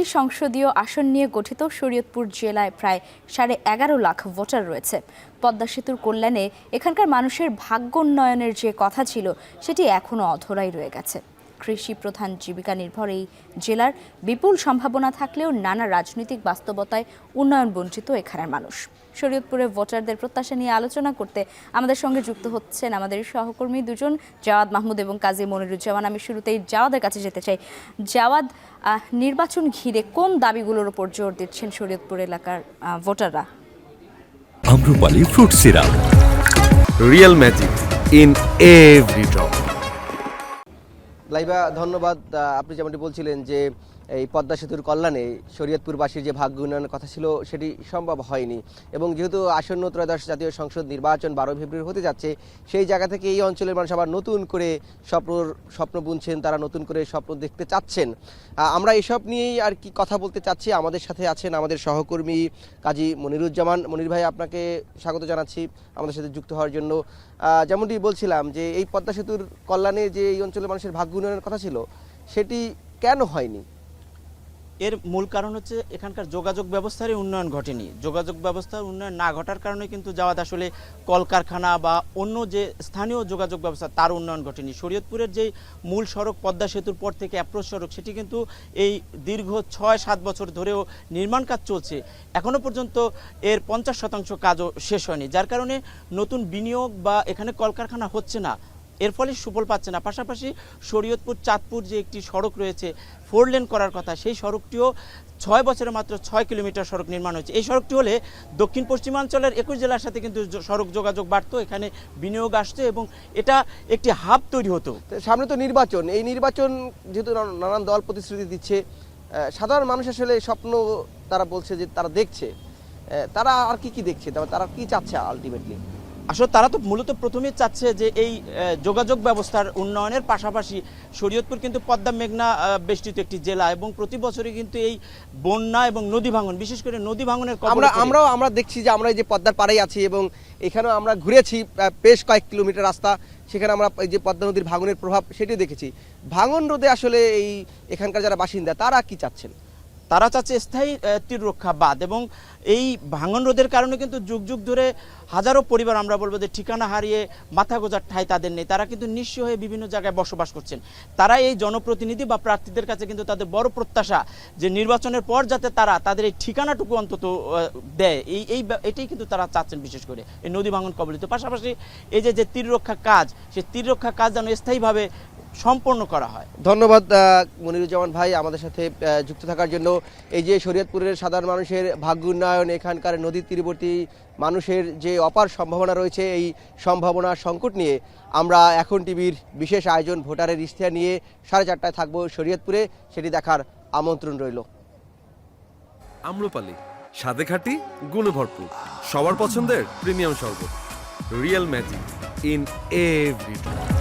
২৫টি সংসদীয় আসন নিয়ে গঠিত শরীয়তপুর জেলায় প্রায় ১১.৫ লাখ ভোটার রয়েছে। পদ্মা সেতুর কল্যাণে এখানকার মানুষের ভাগ্যোন্নয়নের যে কথা ছিল সেটি এখনও অধরাই রয়ে গেছে। কৃষি প্রধান জীবিকা নির্ভর এই জেলার বিপুল সম্ভাবনা থাকলেও নানা রাজনৈতিক বাস্তবতায় উন্নয়ন বঞ্চিত এখানের মানুষ। শরীয়তপুরে ভোটারদের প্রত্যাশা নিয়ে আলোচনা করতে আমাদের সঙ্গে যুক্ত হচ্ছেন আমাদের সহকর্মী দুজন, জাওয়াদ মাহমুদ এবং কাজী মনিরুজ্জামান। আমি শুরুতেই জাওয়াদের কাছে যেতে চাই। জাওয়াদ, নির্বাচন ঘিরে কোন দাবিগুলোর উপর জোর দিচ্ছেন শরীয়তপুর এলাকার ভোটাররা? Amrapali fruit syrup, real magic in every drop. Laiba, ধন্যবাদ। আপনি যেমনটি বলছিলেন যে এই পদ্মা সেতুর কল্যাণে শরীয়তপুরবাসীর যে ভাগ্য উন্নয়নের কথা ছিল সেটি সম্ভব হয়নি, এবং যেহেতু আসন্ন ত্রয়োদশ জাতীয় সংসদ নির্বাচন 12 ফেব্রুয়ারি হতে যাচ্ছে, সেই জায়গা থেকে এই অঞ্চলের মানুষ আবার নতুন করে স্বপ্ন বুনছেন, তারা নতুন করে স্বপ্ন দেখতে চাচ্ছেন। আমরা এসব নিয়েই আর কি কথা বলতে চাচ্ছি। আমাদের সাথে আছেন আমাদের সহকর্মী কাজী মনিরুজ্জামান। মনির ভাই, আপনাকে স্বাগত জানাচ্ছি আমাদের সাথে যুক্ত হওয়ার জন্য। যেমনটি বলছিলাম যে এই পদ্মা সেতুর কল্যাণে যে এই অঞ্চলের মানুষের ভাগ্য উন্নয়নের কথা ছিল সেটি কেন হয়নি? এর মূল কারণ হচ্ছে এখানকার যোগাযোগ ব্যবস্থারই উন্নয়ন ঘটেনি। যোগাযোগ ব্যবস্থার উন্নয়ন না ঘটার কারণে কিন্তু জাওয়াদ আসলে কলকারখানা বা অন্য যে স্থানীয় যোগাযোগ ব্যবস্থা তার উন্নয়ন ঘটেনি। শরীয়তপুরের যেই মূল সড়ক পদ্মা সেতুর পর থেকে অ্যাপ্রোচ সড়ক, সেটি কিন্তু এই দীর্ঘ ৬-৭ বছর ধরেও নির্মাণ কাজ চলছে। এখনও পর্যন্ত এর 50% কাজও শেষ হয়নি, যার কারণে নতুন বিনিয়োগ বা এখানে কলকারখানা হচ্ছে না, এর ফলে সুফল পাচ্ছে না। পাশাপাশি শরীয়তপুর চাঁদপুর যে একটি সড়ক রয়েছে 4 লেন করার কথা, সেই সড়কটিও 6 বছরে মাত্র 6 কিলোমিটার সড়ক নির্মাণ হয়েছে। এই সড়কটি হলে দক্ষিণ পশ্চিমাঞ্চলের 21 জেলার সাথে কিন্তু সড়ক যোগাযোগ বাড়তো, এখানে বিনিয়োগ আসতো এবং এটা একটি হাব তৈরি হতো। সামনে তো নির্বাচন, এই নির্বাচন যেহেতু নানান দল প্রতিশ্রুতি দিচ্ছে, সাধারণ মানুষ আসলে স্বপ্ন তারা বলছে যে তারা দেখছে, তারা আর কি দেখছে, তারা কি চাচ্ছে আলটিমেটলি? আসলে তারা তো মূলত প্রথমেই চাচ্ছে যে এই যোগাযোগ ব্যবস্থার উন্নয়নের পাশাপাশি শরীয়তপুর কিন্তু পদ্মা মেঘনা বেষ্টিত একটি জেলা, এবং প্রতি বছরই কিন্তু এই বন্যা এবং নদী ভাঙন, বিশেষ করে নদী ভাঙনের আমরা দেখছি যে আমরা এই যে পদ্মার পাড়েই আছি এবং এখানেও আমরা ঘুরেছি বেশ কয়েক কিলোমিটার রাস্তা, সেখানে আমরা এই যে পদ্মা নদীর ভাঙনের প্রভাব সেটিও দেখেছি। ভাঙন রোধে আসলে এখানকার যারা বাসিন্দা তারা কি চাচ্ছেন? তারা চাচ্ছে স্থায়ী তীর রক্ষা বাঁধ, এবং এই ভাঙন রোধের কারণে কিন্তু যুগ যুগ ধরে হাজারো পরিবার, আমরা বলবো যে ঠিকানা হারিয়ে মাথা গোজার ঠাঁই তাদের নেই, তারা কিন্তু নিঃস্ব হয়ে বিভিন্ন জায়গায় বসবাস করছেন। তারা এই জনপ্রতিনিধি বা প্রার্থীদের কাছে কিন্তু তাদের বড় প্রত্যাশা যে নির্বাচনের পর যাতে তারা তাদের এই ঠিকানাটুকু অন্তত দেয়, এটাই কিন্তু তারা চাচ্ছেন, বিশেষ করে এই নদী ভাঙন কবলিত। পাশাপাশি এই যে তীর রক্ষা কাজ, সেই তীর রক্ষা কাজ যেন স্থায়ীভাবে সম্পন্ন করা হয়। ধন্যবাদ মনিরুজ্জামান ভাই আমাদের সাথে যুক্ত থাকার জন্য। এই যে শরীয়তপুরের সাধারণ মানুষের ভাগ্য উন্নয়ন, এখানকার নদীর তীরবর্তী মানুষের যে অপার সম্ভাবনা রয়েছে, এই সম্ভাবনা সংকট নিয়ে আমরা এখন টিভির বিশেষ আয়োজন ভোটারের ইশতেহার নিয়ে 4:30টায় থাকবো শরীয়তপুরে, সেটি দেখার আমন্ত্রণ রইল। আম্রপালি, স্বাদে খাঁটি, গুণে ভরপুর, সবার পছন্দের প্রিমিয়াম শরবত, real magic in every drop.